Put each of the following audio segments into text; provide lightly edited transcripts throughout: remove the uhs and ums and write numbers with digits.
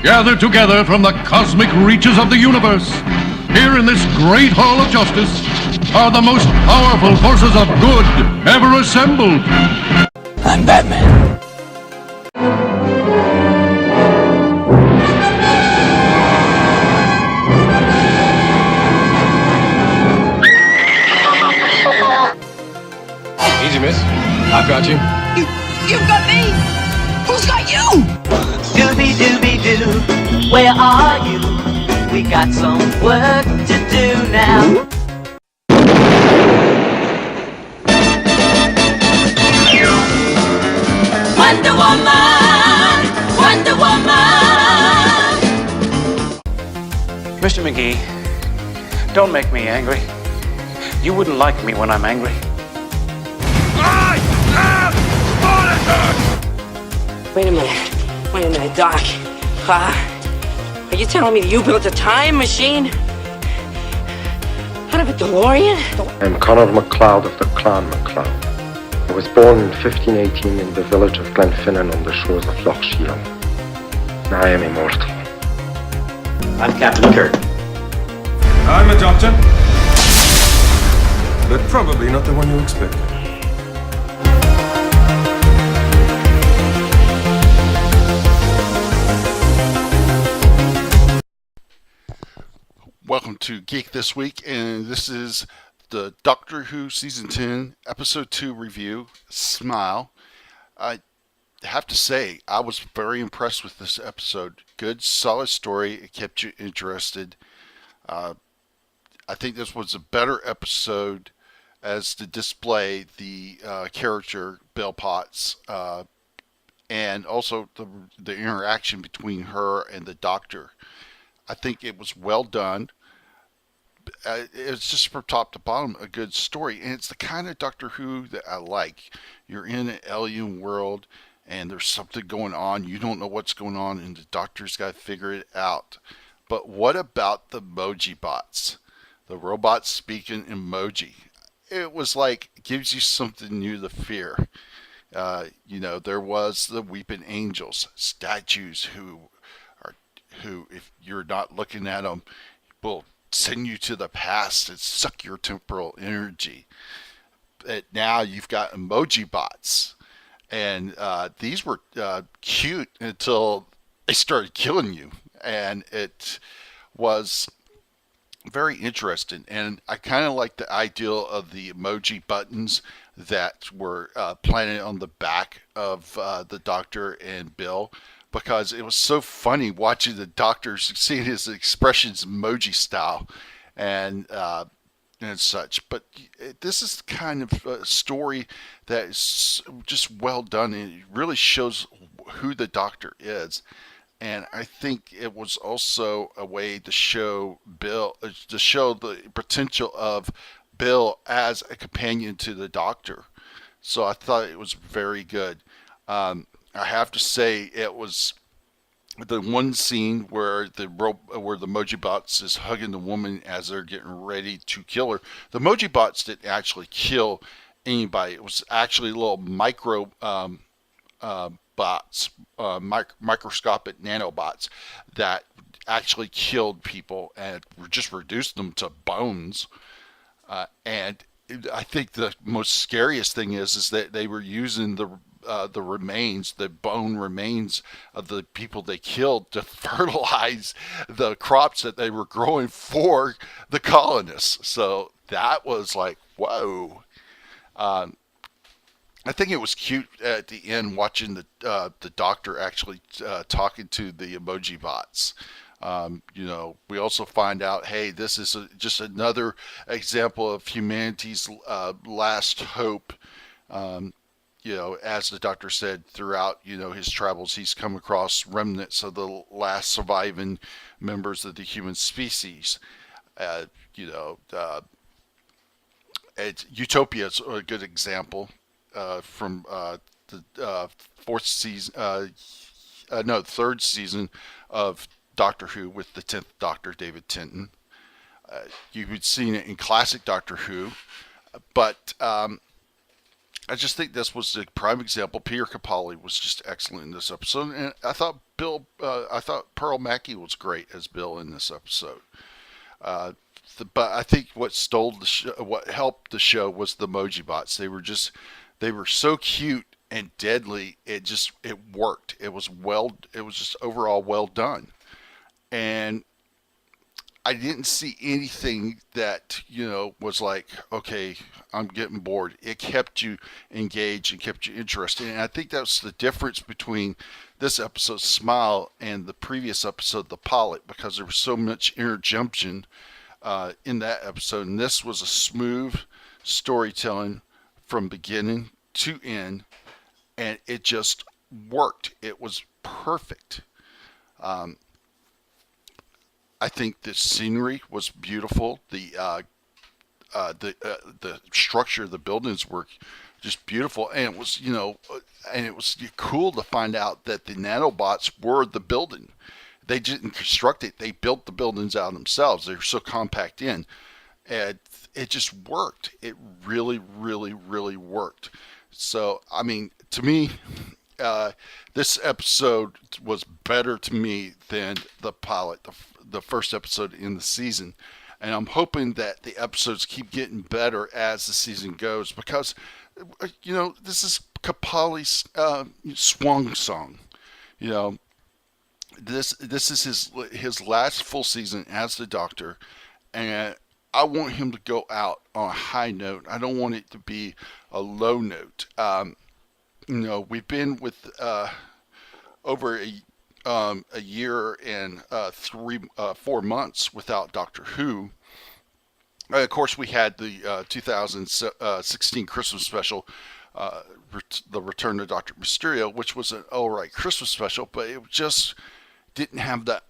Gathered together from the cosmic reaches of the universe, here in this great hall of justice, are the most powerful forces of good ever assembled. I'm Batman. Easy, miss. I've got you. You've got me! Who's got you? Dooby-dooby-doo, where are you? We got some work to do now. Wonder Woman! Wonder Woman! Mr. McGee, don't make me angry. You wouldn't like me when I'm angry. Wait a minute, Doc. Are you telling me you built a time machine? Out of a DeLorean? I'm Conor MacLeod of the Clan MacLeod. I was born in 1518 in the village of Glenfinnan on the shores of Loch Shiel. Now I am immortal. I'm Captain Kirk. I'm a doctor. But probably not the one you expect. Welcome to Geek This Week, and this is the Doctor Who Season 10, Episode 2 review, Smile. I have to say, I was very impressed with this episode. Good, solid story. It kept you interested. I think this was a better episode as to display the character, Bill Potts, and also the interaction between her and the Doctor. I think it was well done. It's just from top to bottom a good story, and it's the kind of Doctor Who that I like. You're in an alien world and there's something going on, you don't know what's going on, and the Doctor's got to figure it out. But what about the emoji bots, the robots speaking emoji? It was like, it gives you something new to fear. There was the weeping angels, statues who, if you're not looking at them, will send you to the past and suck your temporal energy. But now you've got emoji bots, and these were cute until they started killing you, and it was very interesting. And I kind of like the ideal of the emoji buttons that were planted on the back of the Doctor and Bill, because it was so funny watching the Doctor, seeing his expressions emoji style and such. But this is kind of a story that is just well done, and it really shows who the Doctor is. And I think it was also a way to show the potential of Bill as a companion to the Doctor. So I thought it was very good. I have to say, it was the one scene where the Moji Bots is hugging the woman as they're getting ready to kill her. The Moji Bots didn't actually kill anybody. It was actually little micro bots, microscopic nanobots that actually killed people and just reduced them to bones. And I think the most scariest thing is that they were using the bone remains of the people they killed to fertilize the crops that they were growing for the colonists. So that was like, whoa. I think it was cute at the end watching the Doctor actually talking to the emoji bots. We also find out, hey, this is just another example of humanity's last hope. As the Doctor said, throughout, his travels, he's come across remnants of the last surviving members of the human species. Utopia is a good example from the third season of Doctor Who with the 10th Doctor, David Tennant. You would seen it in classic Doctor Who, but I just think this was a prime example. Peter Capaldi was just excellent in this episode, and I thought Pearl Mackie was great as Bill in this episode. But I think what stole the what helped the show was the emoji bots. They were so cute and deadly. It worked. It was just overall well done. And I didn't see anything that, was like, okay, I'm getting bored. It kept you engaged and kept you interested. And I think that's the difference between this episode, Smile, and the previous episode, The Pilot, because there was so much interjunction in that episode. And this was a smooth storytelling from beginning to end, and it just worked. It was perfect. I think the scenery was beautiful. The structure of the buildings were just beautiful, and it was cool to find out that the nanobots were the building. They didn't construct it; they built the buildings out themselves. They were so compact in, and it just worked. It really, really, really worked. So, I mean, to me, this episode was better to me than the pilot, the first episode in the season. And I'm hoping that the episodes keep getting better as the season goes, because, this is Capaldi's swan song. This is his last full season as the Doctor, and I want him to go out on a high note. I don't want it to be a low note. We've been with over a year and 4 months without Doctor Who. Of course, we had the 2016 Christmas special, The Return of Dr. Mysterio, which was an alright Christmas special, but it just didn't have that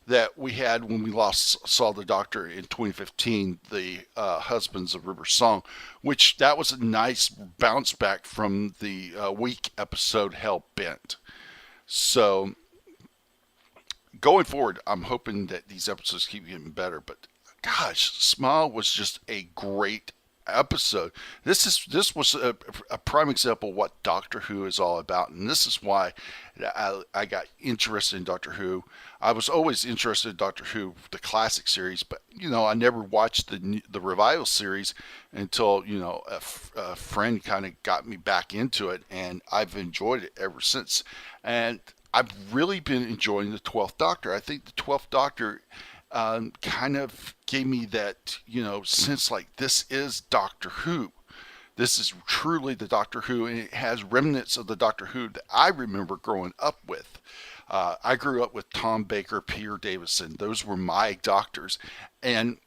that we had when we saw the Doctor in 2015, the Husbands of River Song, which that was a nice bounce back from the weak episode Hell Bent. So going forward, I'm hoping that these episodes keep getting better. But gosh, Smile was just a great episode. This was a prime example of what Doctor Who is all about, and this is why I got interested in Doctor Who. I was always interested in Doctor Who, the classic series, but I never watched the revival series until a friend kind of got me back into it, and I've enjoyed it ever since. And I've really been enjoying the 12th Doctor. I think the 12th Doctor kind of gave me that, sense like this is Doctor Who. This is truly the Doctor Who, and it has remnants of the Doctor Who that I remember growing up with. I grew up with Tom Baker, Peter Davison. Those were my doctors. And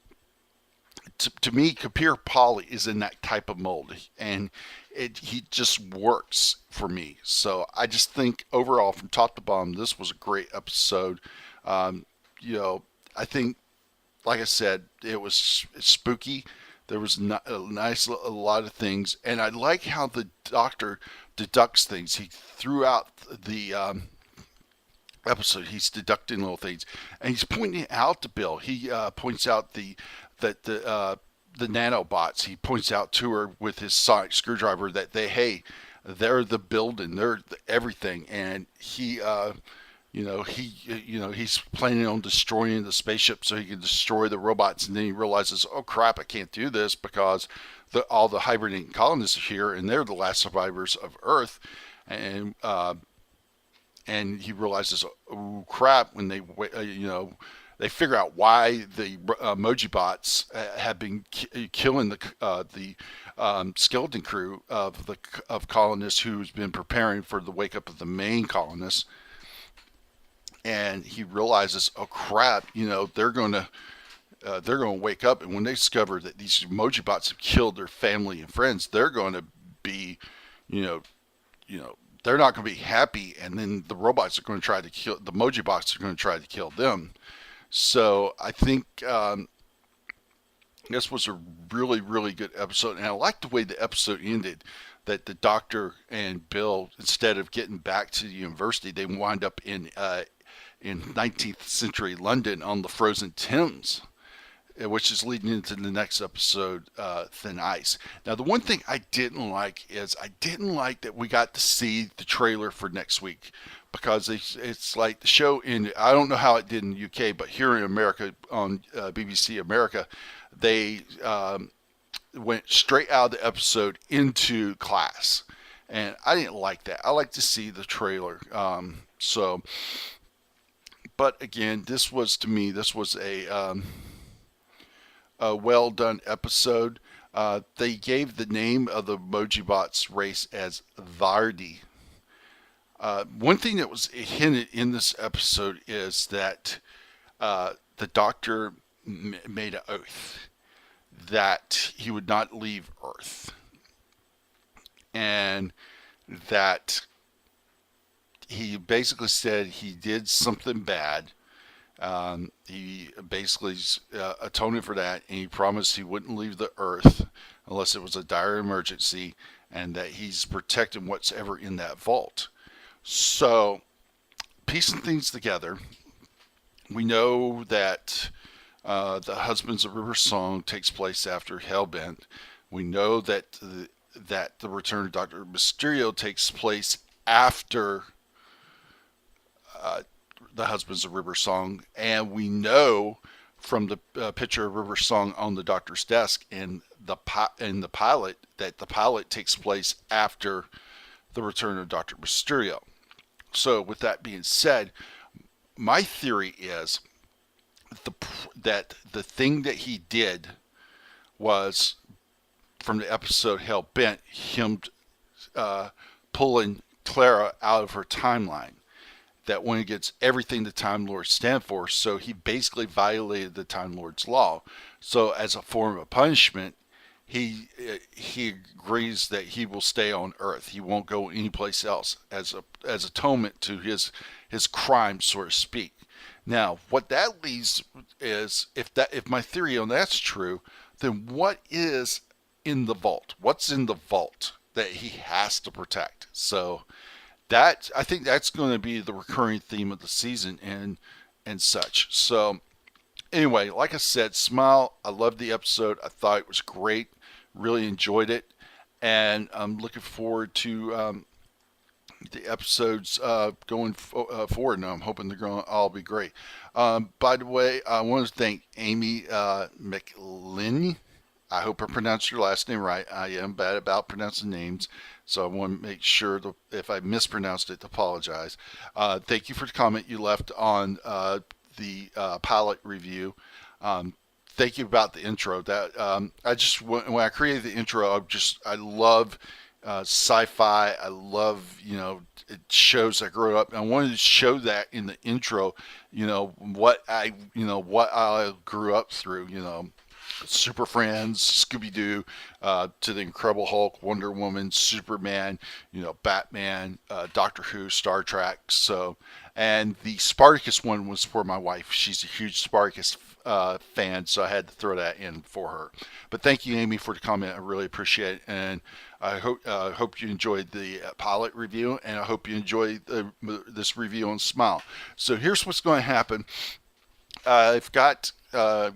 to me, Peter Capaldi is in that type of mold, and he just works for me. So I just think overall, from top to bottom, this was a great episode. I think, like I said, it was spooky. There was a lot of things, and I like how the Doctor deducts things. He throughout the episode, he's deducting little things, and he's pointing out to Bill. He points out the nanobots. He points out to her with his sonic screwdriver that they're the building, they're everything, and he's planning on destroying the spaceship so he can destroy the robots, and then he realizes, oh crap, I can't do this because all the hibernating colonists are here, and they're the last survivors of Earth, and he realizes, oh crap, when they figure out why the emoji bots have been killing the skeleton crew of colonists who's been preparing for the wake up of the main colonists. And he realizes, oh crap, they're going to wake up, and when they discover that these emoji bots have killed their family and friends, they're going to be, they're not going to be happy, and then the robots are going to try to kill the emoji bots are going to try to kill them. So I think this was a really, really good episode, and I like the way the episode ended. That the Doctor and Bill, instead of getting back to the university, they wind up in 19th century London on the frozen Thames. which is leading into the next episode, Thin Ice. Now, the one thing I didn't like is I didn't like that we got to see the trailer for next week, because it's like the show I don't know how it did in the UK, but here in America on BBC America, they went straight out of the episode into class. And I didn't like that. I like to see the trailer. But again, this was a well done episode. They gave the name of the Mojibot's race as Vardi. One thing that was hinted in this episode is that the Doctor made an oath that he would not leave Earth, and that he basically said he did something bad. He basically atoned for that, and he promised he wouldn't leave the Earth unless it was a dire emergency, and that he's protecting what's ever in that vault. So, piecing things together, we know that the Husbands of River Song takes place after Hellbent. We know that the Return of Dr. Mysterio takes place after the Husbands of River Song, and we know from the picture of River Song on the Doctor's desk in the pilot that the pilot takes place after the Return of Dr. Mysterio. So, with that being said, my theory is that the thing that he did was, from the episode Hell Bent, him pulling Clara out of her timeline. That went against everything the Time Lords stand for, so he basically violated the Time Lords' law. So, as a form of punishment, he agrees that he will stay on Earth. He won't go anyplace else as atonement to his crime, so to speak. Now, what that leaves is, if my theory on that's true, then what is in the vault? What's in the vault that he has to protect? So, I think that's going to be the recurring theme of the season and such. So, anyway, like I said, Smile, I loved the episode. I thought it was great. Really enjoyed it. And I'm looking forward to the episodes going forward. And I'm hoping they're going to all be great. By the way, I want to thank Amy McLinn. I hope I pronounced your last name right. I am bad about pronouncing names, so I want to make sure that if I mispronounced it, to apologize. Thank you for the comment you left on the pilot review. Thank you about the intro. That when I created the intro, I love sci-fi. I love shows I grew up. And I wanted to show that in the intro. What I grew up through. Super Friends, Scooby-Doo, to the Incredible Hulk, Wonder Woman, Superman, Batman, Doctor Who, Star Trek. So, and the Spartacus one was for my wife. She's a huge Spartacus fan, so I had to throw that in for her. But thank you, Amy, for the comment. I really appreciate it, and I hope you enjoyed the pilot review, and I hope you enjoyed this review on Smile. So here's what's going to happen. I've got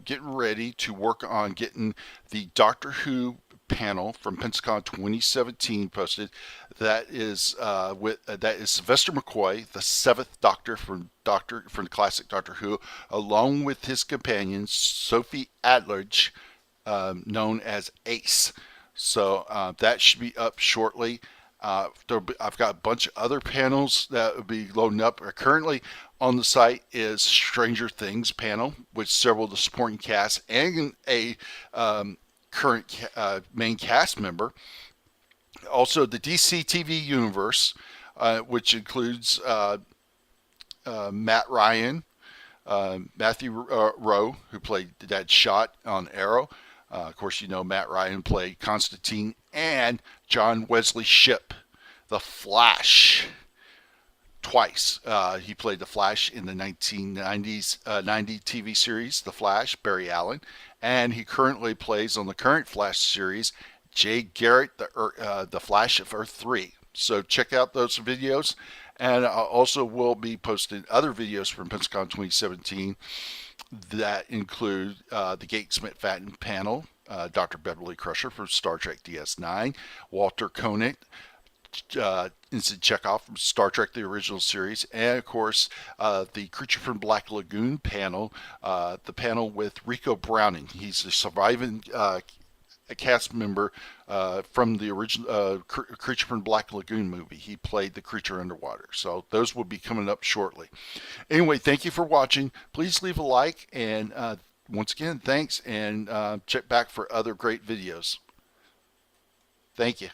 getting ready to work on getting the Doctor Who panel from Pensacon 2017 posted. That is Sylvester McCoy, the seventh Doctor from the classic Doctor Who, along with his companion Sophie Adlerge, known as Ace. So that should be up shortly. I've got a bunch of other panels that will be loading up. Currently on the site is Stranger Things panel with several of the supporting cast and a current main cast member. Also, the DC TV universe, which includes Matt Ryan, Matthew Rowe, who played Deadshot on Arrow. Of course, Matt Ryan played Constantine, and John Wesley Shipp, the Flash, twice. He played the Flash in the 1990s 90 TV series, The Flash, Barry Allen, and he currently plays on the current Flash series, Jay Garrett, the Flash of Earth 3. So check out those videos, and I also will be posting other videos from Pensacon 2017 that include the Gates McFadden panel, Dr. Beverly Crusher from Star Trek DS9, Walter Koenig, Ensign Chekhov from Star Trek The Original Series, and of course the Creature from Black Lagoon panel, the panel with Rico Browning. He's the surviving a cast member from the original Creature from Black Lagoon movie. He played the creature underwater. So those will be coming up shortly. Anyway, thank you for watching. Please leave a like, and once again, thanks, and check back for other great videos. Thank you.